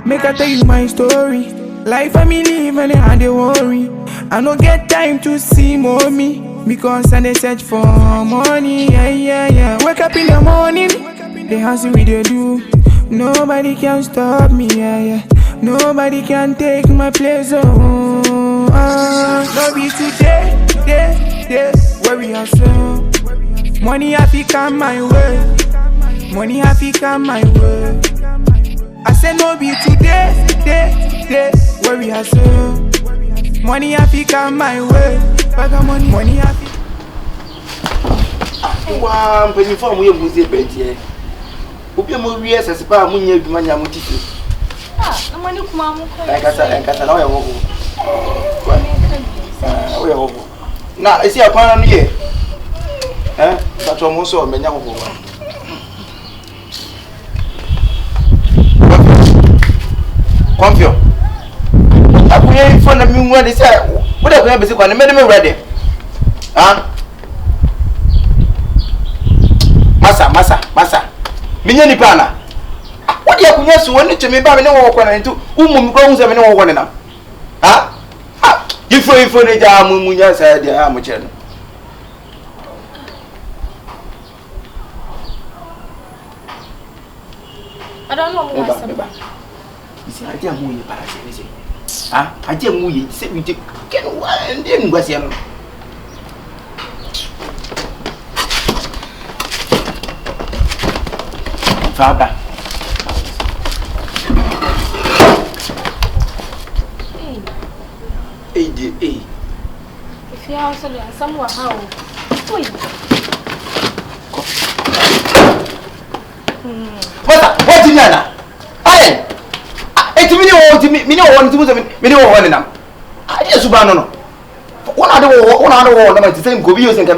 Make I tell you my story. Life I me live and I dey worry. I no get time to see mommy because I dey search for money. Yeah. Wake up in the morning, the house we dey do. Nobody can stop me. Yeah. Nobody can take my place. No be today, where we are so. Money happy come my way. Money happy come my way. I said no be today, where we are so. Money happy come my way. Money happy. Wow, when you form we must be here. Obi mo wi ese pa mo nya adwuma nya mo titi. Na mani kuma mo ko. Enkata na we wo. We wo. Na esi akwan no ye. Ba to mo so me nya wo. Confion. Akuye fo na mi nwa de say, wo da ko besi kwa na me de me ready. Masa. Minya ni pana. What ya kunya so woni tumi ba me ne wo kwa na ntu umum kro hu se me ne wo kwa na. Ifo ne ja munya sa dia ha mo chere no. I don't know what to say. Isi adia mu ye para se se. Adia mu ye se bi de ken wa ndi ngwase no. Father. If you are also somewhere how? What in Nana? Aye, it's me. I just no. One other one, the same go be using the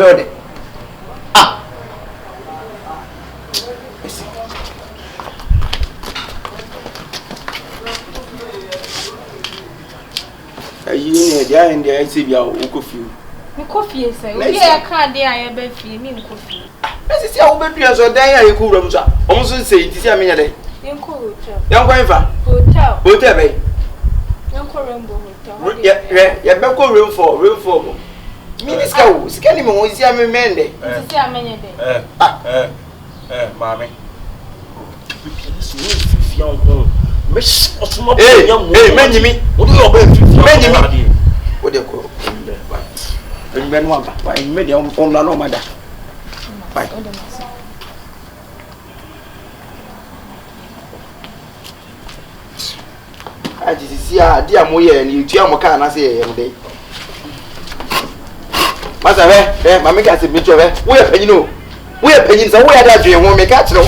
and the ICB coffee. Coffee, say, yeah, can't dare I bet you mean coffee. This is how baby so there you cool rooms. Also say it is a minute. Young hotel. Young wife. Hotel, eh? Young Rainbow Hotel. Yeah, room for. Minister, scanning me, see a mende. See a many day. Mammy. Hey, many me. What do you obey? Many me. What do you call? Men one, by many on no matter. Bye. I just see a dear Moya and you tell Moka and I say every day. Master, my make us a picture. Where you know? We are pennies and where that dream won't make catch no.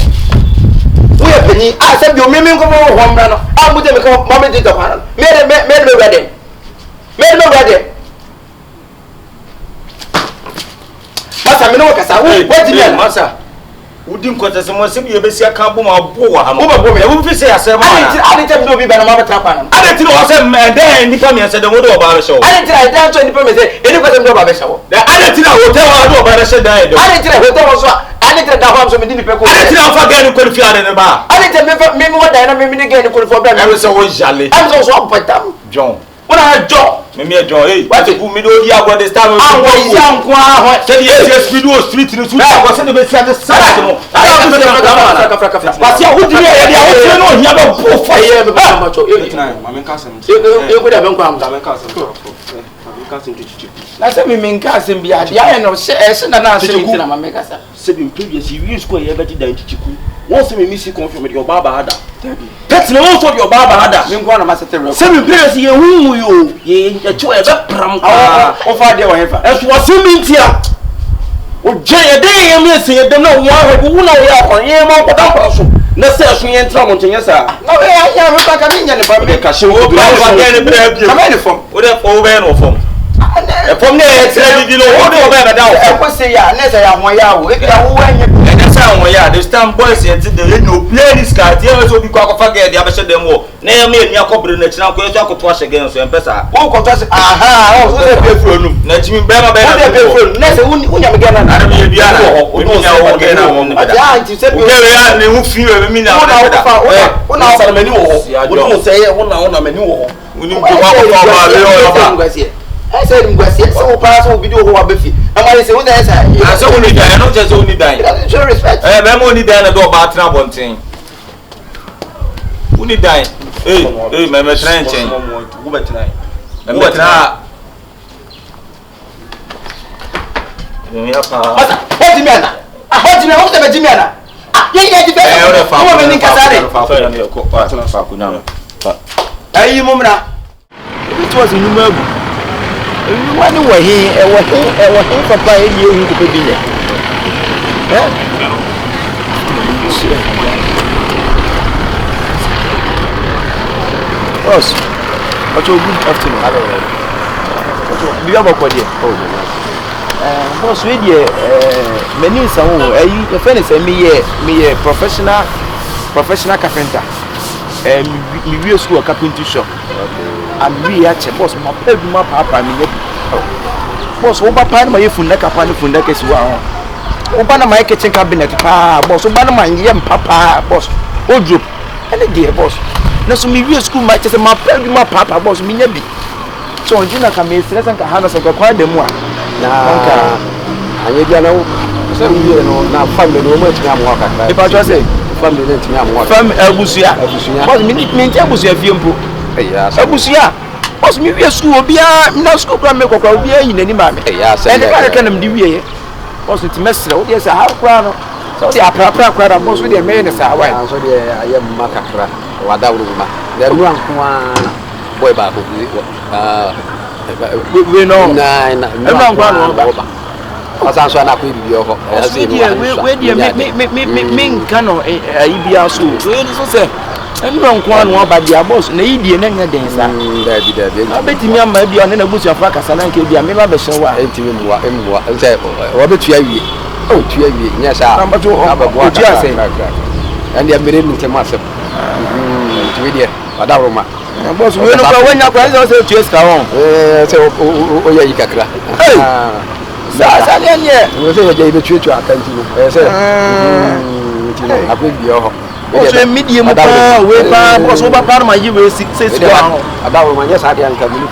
We are penny. I said your miming come over one man. I'm with them come moment in the panel. Made me ready. Master, me no work as a what did you master? Wouldn't quite as someone say you be see a camp of boa. Who be say as a man? I didn't know be by a trap. I didn't know some man there in the family said the word about a show. I didn't try down to the family say anybody know about a show. I didn't know hotel about a show. I didn't tell hotel also. I didn't know how some didn't people. I didn't forget to qualify in the bar. I didn't remember what I remember again to qualify. I was so jolly. I was also up John. When I had John, me a John, what you me do here about this time? I was young, said yes, we do a street in the street. I was in the best of the side. I am the but you would know, you have a proof for you. I'm cousin. You would have been cousin. That's a mean cousin be at the end of session and answer to my makers. 7 previous years, square better than Chiku. Once we miss you confirm with your Baba Hada. That's no also your Baba Hada. I'm going to master 7 players here, who you, ye, a 12 pram of idea, whatever. As was swimming here. Oh, Jay, a day, I'm missing it. Don't know why we will know on here more, but also. Let's say, she ain't trouble to yes, sir. No, I am not coming in the public. She will be a from whatever or from. From there, you know, what do you down? I was saying, unless I am my yaw, if you are time when yeah, this time boys here today no play this card. Here so be kwa forget the abeshe dem wo. Na ya me ni akobere na china ko so akoto ahye gen so empesa. Wo ko to ahye aha, wo se be furo num. Na chimi be ma be na be furo. Na se unya me gen na. Na me bia na wo. Oni nya wo gen na wo. Ah, nti se be. O ke ya ne hu fi we mi na. Una asara mani wo ho. Wo no se ye una mani wo ho. Uni mko wa ko ba le yo ba. I said ngwase se wo pa so video ho wa be fi. Na ma se wo da esa. Ah so uni dan, no just uni dan. Show respect. Me mo uni dan na do ba tra bonten. Uni dan. Me try chen. Wo be try. Me try. Ni apa? Asa, what me ana? What me, what be me ana? Ye di be. Wo me ni kasare. Fa ku na. Ayi mumra. It was in Numabu. One way here, papa, you could be there. Boss, what's your good afternoon? Do you have a quadri? Boss, with you, many some, a friend is me, professional carpenter. Me real school carpentry shop. And we are boss, my pay my papa, me. Boss, what papa, my funda capani funda case wow. Open my kitchen cabinet, boss, open my yam papa, boss, old group, and a dear boss. No, so me real school might just my pay my papa, boss, me. So, you know, come here, let's have us a quiet them one. Nah, and you know, so you know, now family, no much now walk. If I just say, family, family, Abusia, but me, Abusia, Fiumpo. Abusia, was me a school, be a no school, make a be in any man. Yes, and I can do ye. Was it Messro? Yes, a half crown. So they are proper crowd, most with their men as I went. So I am Macacra, Wadauruma. There one boy back. We know 9. I'm not as I saw, I could be your where do you make cano a Ibia so? Say, I'm not one by the boss, Nady and any dance. I bet me I might be on a bush of fracas and I could be a member of the show. Robert Yagi. Oh, Yagi, yes, I'm about to have a watch. And they are married to myself. Madama. Boss, we know when your friends also just go on. Oh, yeah, you can. Yeah, we say the church are continuing. I could be your medium was over Parma. You will see about my yes, I can come in.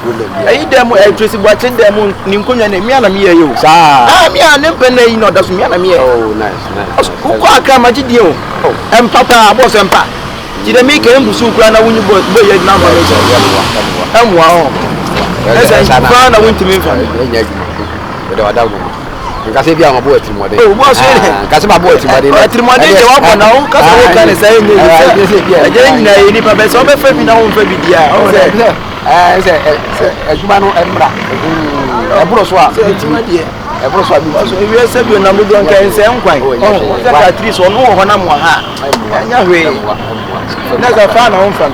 I them electricity watching them in Kunya and Miana Mia. You, sir. I'm Yampene, no, that's Miana Mia. Oh, nice. Who come at you? And Papa, boss and Pa. Did I make him to Sukrana when you bought boy number? I'm wow. I went to me. Because if you are a boy, because my boy, now, because I can say, again, any papa, so I'm afraid we don't be there. As you know, a broswa, a broswa, we are saying, I'm not going to say, I'm quite. Oh, at least or no, when I'm that's a fan home from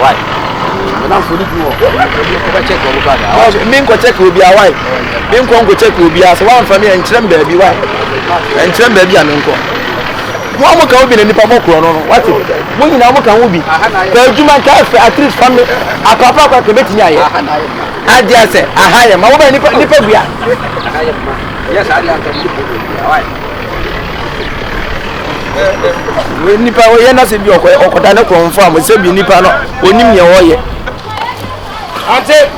why. Now for the check on Minko check will be a wife. Minko check will be as one family and Trem baby wife. And Trem baby and Uncle. One more can be in the Papa Chrono. What? When you now can be. The Juma Cafe at least family. A papa can make me. I just say, I hire my woman. Yes, I am. Nipa wo ye na se bi okoda na confirm se bi nipa no onim ye wo ye ante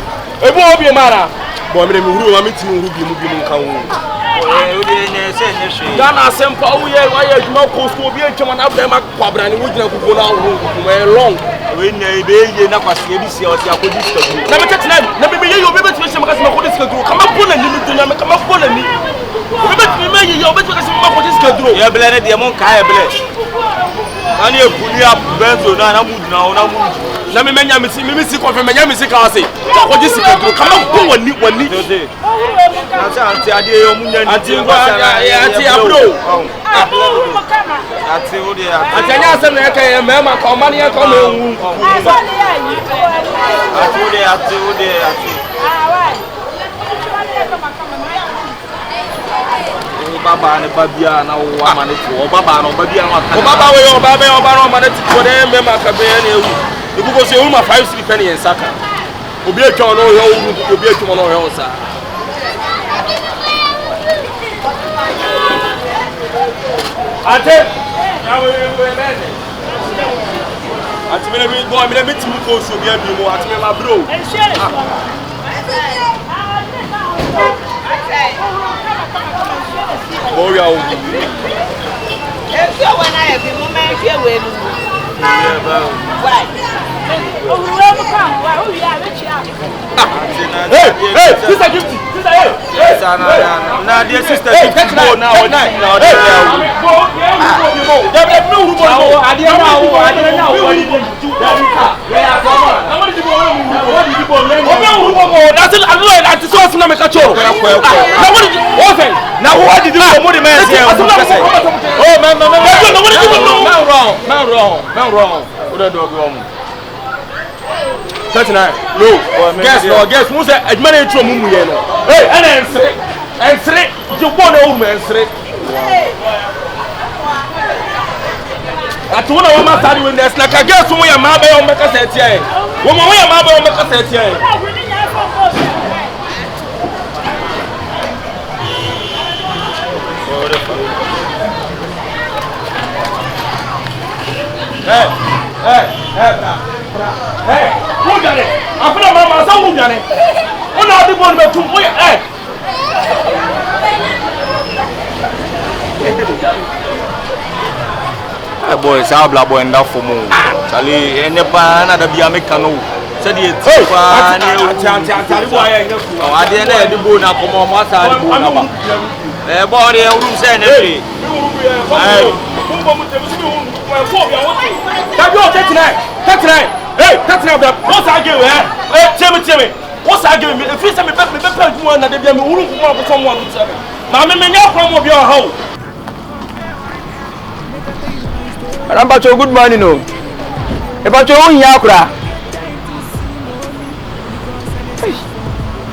ebu obi mara bo mere mi huru ma mi timi huru bi mu kan wo o de ne se ne hwe da na sempa wo ye adwuma ko so obi antwama na abda ma kwabra ne wo gina kuko na wo kuko e long we ne be ye na kwase bi si o si akodi skadu na me tete na be ye yo be betime se makase makodi skadu kama bona ni mi dunya me kama bona ni we betime me ye yo betime se makodi skadu ye bele ne de mon ka ye bele ani e kuni a benzo na mudu na mudu na me menya me si confirm menya me si ka se akodi skadu kama bon wani na se anti ade yo munya ni anti abro ati o de ati anya asem na ka ye mema ka o mani ya ka o mewu ati o de Baba and Babia and our man or Baba and Babia and Baba or Baba or Baba for them, Macabea. You go see all my 5 penny and Saka. Will be a John or will be a tomorrow also. I tell at me, go. I'm going to meet you. Go to be a new one. At me, my bro. Oh, yeah. If you when I have been moment here with hey, sister Gifty, sister here. Yes, now dear sister Gifty, go now. Guess who's a man to Mumu. Hey, and three, you want to old man, three. I told her my side when there's like a guess who your mother on make us at ye. Woman, we are mother on make us at ye. Hey, who got it? I put a mama, so who got it? Oh, no, the one to wait. Hey, boys, I'll blab and down for more. Charlie, and the pan at the Biamecano. Said it. I didn't have the boon up on my side. The body of room saying every. Hey, that's not that. What's I give? Hey, Timmy. What's I give? If you send me back, one that they be moving from someone. Mamma, me now from your home. I'm about your good morning, no. About your own Yakura.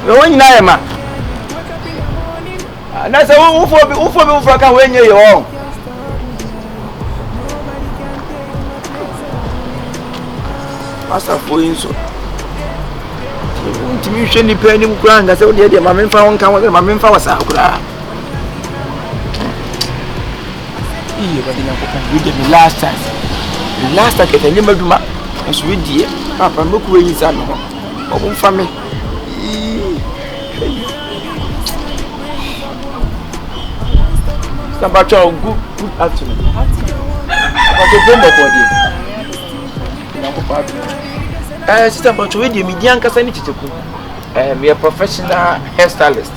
You're in Naima. And that's a who for can win your own. Master for you so. To me, she depending on grand. That's all the mamma found come with mamma for us. We did the last time. The last time I never do my sweet dear. Papa, look where he's at. Oh, family. About your good afternoon. About your body. Sister, about your median Cassani Kyekyeku. We are professional hairstylist.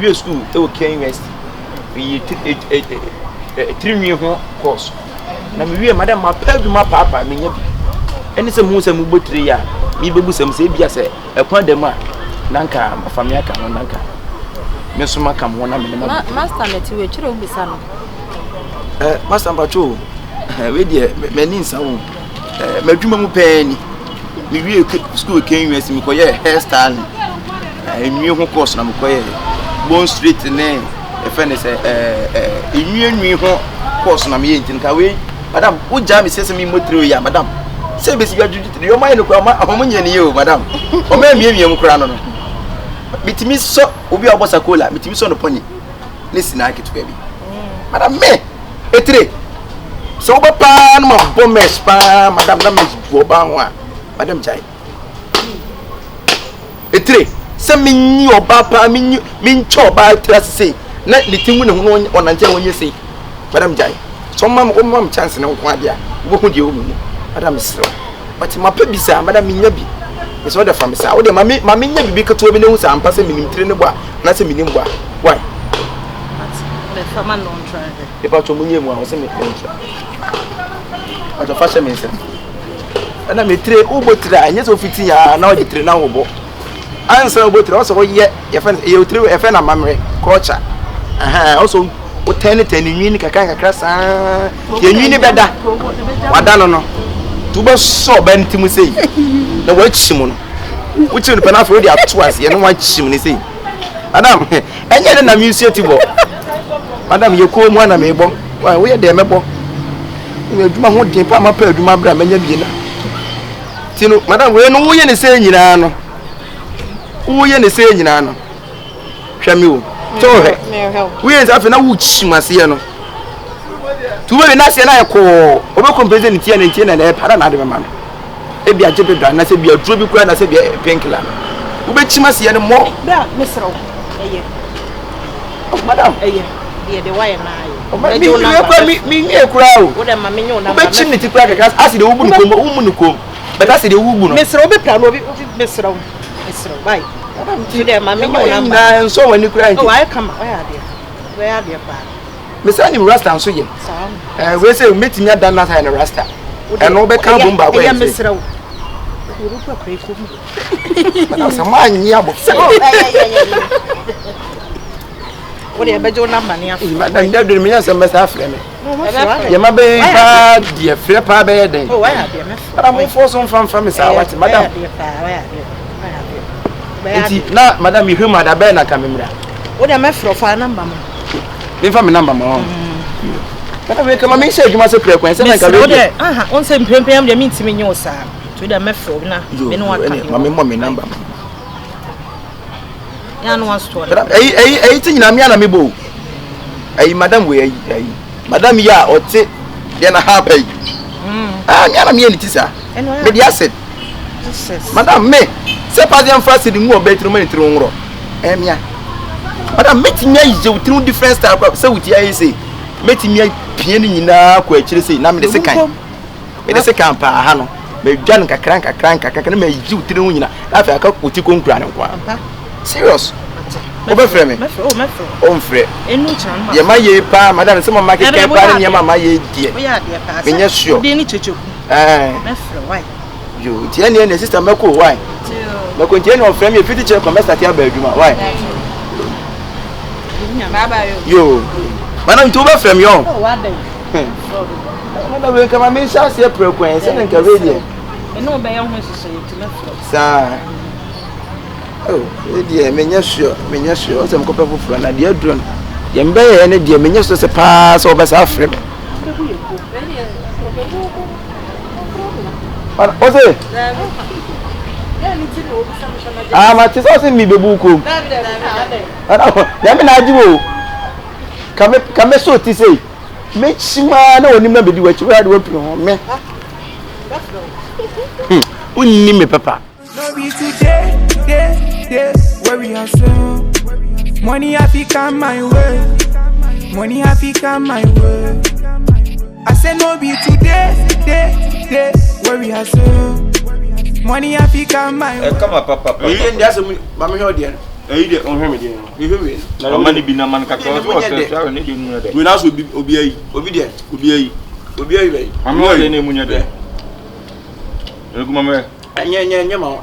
We are school, okay, University. We take a 3-year course. Now, we are Madame, my papa, me. And it's a moose and mubutria. Me babu some say, yes, upon the man. Nanka, my family can Nanka. Mesuma come 1 minute. Master, let you a be son. Master Bacho, with the menin sound. Meduma penny. We will school came with me, hairstyle. A new course, I'm quiet. Bone Street name. A friend is a new course, I'm eating away. Madame, what jam is sesame through ya, madame? Say, your mind of you, madame. Or maybe you crown. Mitimi so obi abosa cola mitimi so no pony listen na kitu baby madam me etre so oba pa no bo mes pa madam na mes bo ba ho a madam jai etre se minni oba pa minni mincho ba tra se na litimu ne ho onante wonye se madam jai so mam chance ne nko ade a wo hu de o mu madam sro but ma pa bisa madam nya bi it's what the family say. Oh, the mammy nya bi keto bi ne hu sam pase minim tire ne bo na se minim bo why The farmer non try. The patch of Munia was a mention. As a fashion minister. And I may trade over today, and yes, of 50 years now the train now. Answer about also yet, you threw a fan of memory, culture. Also, what 10 in Unica class, you need better. What I don't know. To be so bent to say the word Simon, which will be enough already up twice, you know what Simon is saying. Madam, and yet an amusement. madam ye ko mu na me bo why we dey mebo we aduma ho den pa ma pa aduma bra manya bi na tino madam we no wo ye ne se nyina no wo ye ne se nyina no hwami wo to he we ye afi na wo chimase no tuwe na se na ko obe compensate ne tie na na para na de mama no e bia je bebra na se bia duro bi kura na se bia penkila obe chimase ne mo bra mesro eye madam eye de why na ayo mi ekura o wo de ma me nyo na obe chim ne ti kura kaka asi de wo bu no kom wo mu no kom but asi de wo bu no mesro obe pra no obi mesro bye madam ti de ma me nyo na nso wani kura nti oh why come why ade pa me say ni rasta nso ye we say metimi adan na say na rasta and obe kan bomba kwa ya mesro uru pa kre ko mu madam sama anyi abo what you bejo number ni afi madam da do me yan sem besa afre me ye ma be pa die fre pa be den oh why ade me madam fo so fam me sa what madam enti na madam you ma da be na kamemra what you me fro fa number mo me fa me number mo madam we kama me say adwuma se pre kwan se na ka be aha on se mpempem de me ntimi nyo sa to de me fro na me no aka ma me mo me number ya no was to ei tinyina me na me bo ei madam we ei madam ya ote de na ha pai me na me ni tisa me di asset madam me se pasien fast di mu obetru me ntru ngro mia madam me tinya je utru different style se wuti ai say me tinya pie ni nyina kwa akire say na me de sekan pa ha no me dwan kakran na me ji utru nyina afa aka koti konkura ne kwa serious obe frɛ me o mfrɛ enu chan ye ma ye pa madam se mama ke kan pa ni ma ye die me nya sure de ni Kyekyeku me frɛ why yo tie ne sister meko why meko tie ne o frɛ me fiti che ko mesta tia ba adwuma why baba yo madam tu obe frɛ me yo oh what dey madam we kama me sha se pre kwan se nka ready enu be ye ho hyehyɛ tu me frɛ sa oh dia menya sure o se mkopa fufura na dia drone dia mbeye ne dia menya sure se pa so ba sa afre o se ma ti so se mi bebu ko ya me na ajiwo kame so ti sei me chima na onim na bedi wachi wa de wapi ho me unni me papa no be today where we are so money have come my way I say no be today where we are so money have come my way come on papa you dey ask me ba me hold there dey on hwe me dey me hwe na mani bi na man kakra so o ne dey mu dey we na so obi ayi obi ayi bai mama o dey na mu nya dey eguma me anya ma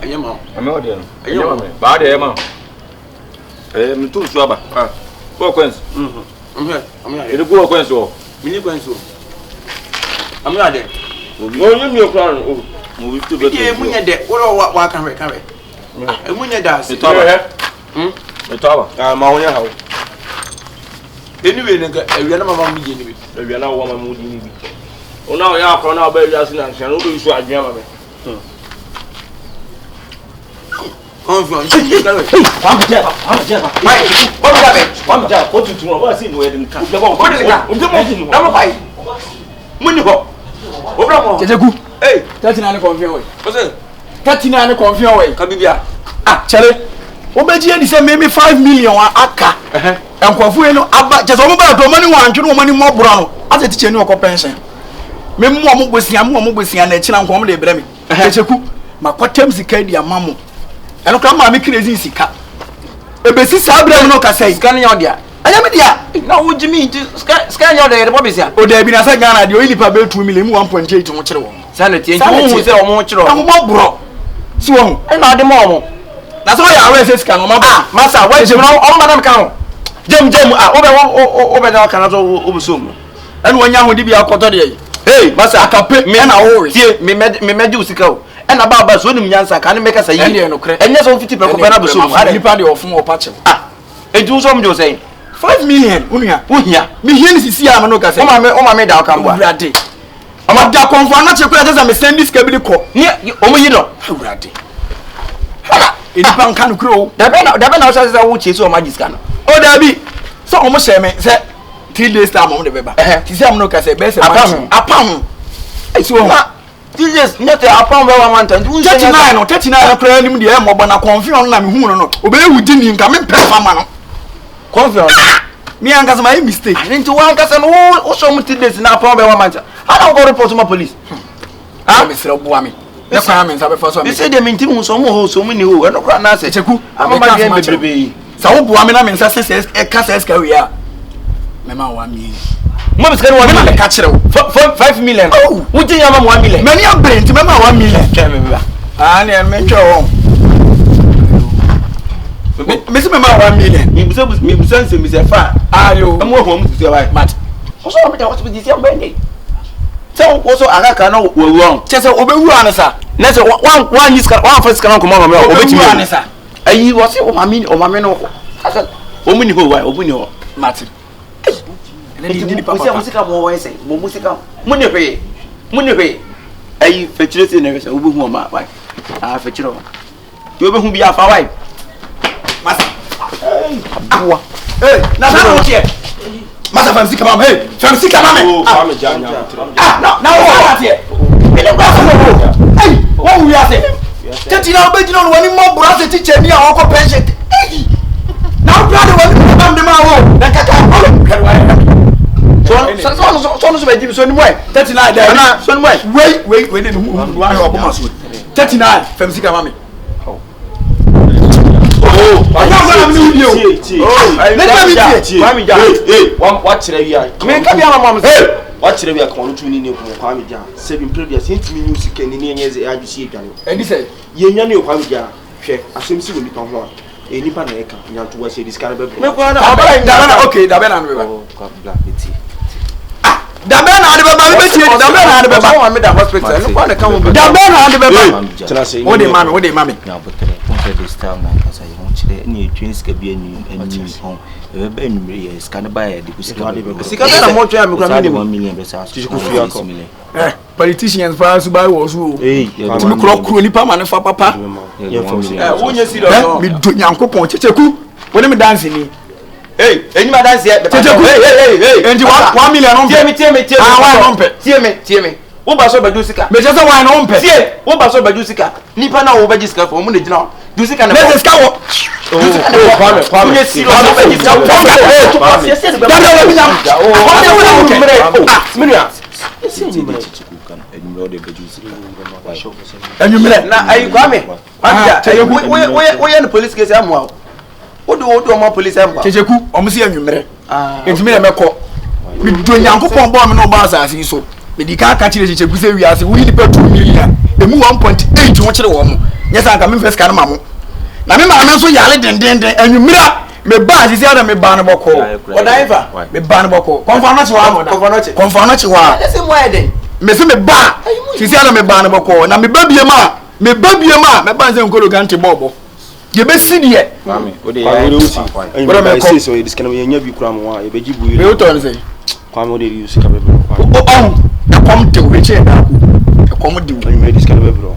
mama o dey no ba dey ma me tu so aba ko kwens ele go kwens o mini kwens o amna de o nyem yo kran o mo bi tu be e munya de wo wa kan we e munya da se to aba me to aba ma wonya hawo anyway nka awia na mama mu je ni bi awia na wo mama mu di ni bi o na o ya akro na ba awia se na nsia no be su adwen ma me Confion. Kyekyeku. Hey, 39 Confion way. What's it? 39 Confion way. Kabibia. Chale. Obeji eni say maybe 5 million aka. Enkofu eno aba jeso mo ba do money wan twe no money mo bro no. Ase tiche ni okọ pension. Me mo mo gbosia na echi na nkom de bre me. Kyekyeku. Makotem sika di amamo. Eno kra ma me crazy sika. Ebesi sabra no ka sai. Sika nya odia. Anya me dia. Na wo jimi sika nya odia de bobisia. O da bi na say Ghana de o lipa be 2 million 1.8 mo kire wo. Sanity nti wo say o mo kire wo. Mo bro. Si wo. E na de mo. Na so ya we say sika no ma ba. Masa wa je no o madam kan ho. Jem obe na kan so obusom. Eno wanya ho di bi akoto de yi. Hey, masa akape me na wo. Tie me meje usika o. Ena baba so nim nyansa kan me ka say. Ene no kre. Enye so 50 pe ko pe na busom. Ada lipa de ofun opache. Eju so mjo say 5 million unya me here ni sisi am no ka say o ma me da o kan bo urade ama da Confion na chekura tell me send this kabili ko ni o mo yi do urade hala edipa nka no kuro da be na o say wo che so o ma jiska no o da bi so o mo share me say 3 days time o mo de beba sisi am no ka say be say apam so Jesus nyete apam be 1 month 39 kra nim de e mo bona Confion na me hu no obe ewudi ni nka me prefa ma no Confion me anka say my mistake nti wan ka say no wo so muti days na apam be 1 month how go report to police me sere boa me ne kwa me nsa be for so me say de minti mu so mo ho so mu ni ho e no kra na say Kyekyeku amama de bebrebe sa wo boa me na me nsa say e ka say ska wi a me ma 1 million mo be skere 1 million ka kire wo 5 million wo tin ya ma 1 million me ni abre nti me ma 1 million twa me ba ne me twa wo me se me ma 1 million me busa nse me se fa ayo mo ho mo tutu ba mat o so me ta what be this mbende so wo so agaka na wo won chese obewu anasa na se one use one first can come on me obetimi anasa ayi wo se o mami no asa o mu ni ho wa o mu ni ho mat ni papa musika mo wa say mo musika mu ni hwe ayi fechire se na se obehu ma wa fechire o yo obehu bi afa wa masa Akua na na o tie masa famsi kama hey famsi kama me fami janya na o tie ele kwa so mo hey wo wi ase teti na obeji no woni mo bro ase teacher ni a okọ pension hey na o brother woni am de ma wo na kaka o kerwa so be di so ni mo e 39 da na so ni mo e we de no wa ho obo maso 39 famsi kama me What chire wi a me ka bia mama what chire wi a kon tu ni ne ko kwa mi ja 7 previous ntimi ni usika ni ne nyeze ajusi edwane eni say ye nya ne kwa mi ja hwe asem si woni ton ho e nipa na e ka nyanto wa se diskara be me ko na abana okay da be na no be ba kwa black beti da be na de be ba be tie da be na de be ba wa me da hospital no kwa na ka mo be da be na de be ba tena se o de mami na botere ponte de star na kasa ye ho chire ni twins ka bi ani ho e be enumre ye scan ba ye de kusika sika na mo twa me kwa mi 1 million be sa Kyekyeku fia ko politicians fa su ba wo su eh ti mi kro nipa ma ne fa papa wo nya serious no mi do Nyankopon Kyekyeku woni mi dance ni eni ma dance ye Kyekyeku enti 1 million on tie me tie me wo ba so ba du sika me je say why no on pe tie wo ba so ba du sika nipa na wo ba ji sika fo mo na gina du sika na me sika wo kwame nya serious wo ba ji sika na ayi kwame wo ye no police case amwa wo do mo police amwa Kyekyeku omo se anwumre enti me na mekọ mi do Nyankopon bo me no ba asase so me di ka kire Kyekyeku se wi ase wo yi nipa 2 million emu 1.8 wo kire wo mo yesa aka me first ka na mamo na me ma me so yale dendenden anwumra me ba sisi ada me ba no boko odaifa me ba no boko Confion na chi wa ese mo eden me se me ba sisi ada me ba no boko na me ba bie ma me ba nze nkolo gante bobo ye be sidie mami o de ya usi bro me say so e diskana me nya bi kura mo e be jibu me o ton say kwa mo de usi ka be bro o na kom te we che da ku kom de we me diskana be bro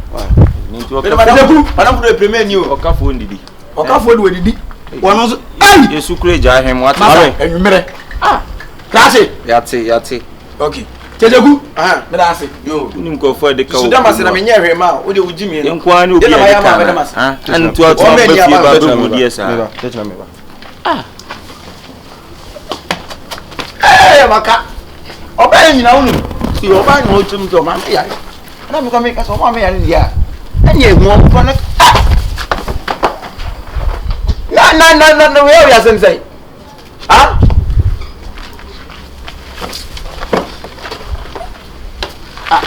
madam do premier ni o okafo ndidi de didi wono so ai yesu kure ja hem wat anwumre klase yate okay Kyekyeku me da ase yo nim ko fo de ka so dama se na me nya hwe ma o de uji mi no enkwani obi na e ya ma dama se an tu atu ba fi ba do mu die sa tena me ba maka oba nyina wonu si oba nyina otum to ma me ya na me ko me ka so ma me ya ni ya anya ehu o ko na we ya sem say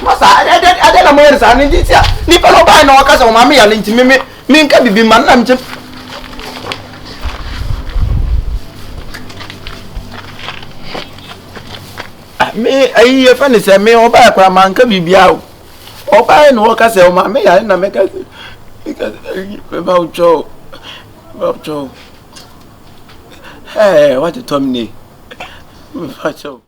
masa ade na mo yer sa ni tia ni pa no ba na o ka so ma me ya ni ntimi me nka bibi man na mche me ayi e fa ni se me o ba kwa man ka bibia o ba no o ka se o ma me ya na me ka ba ucho Hey, what a Tommy.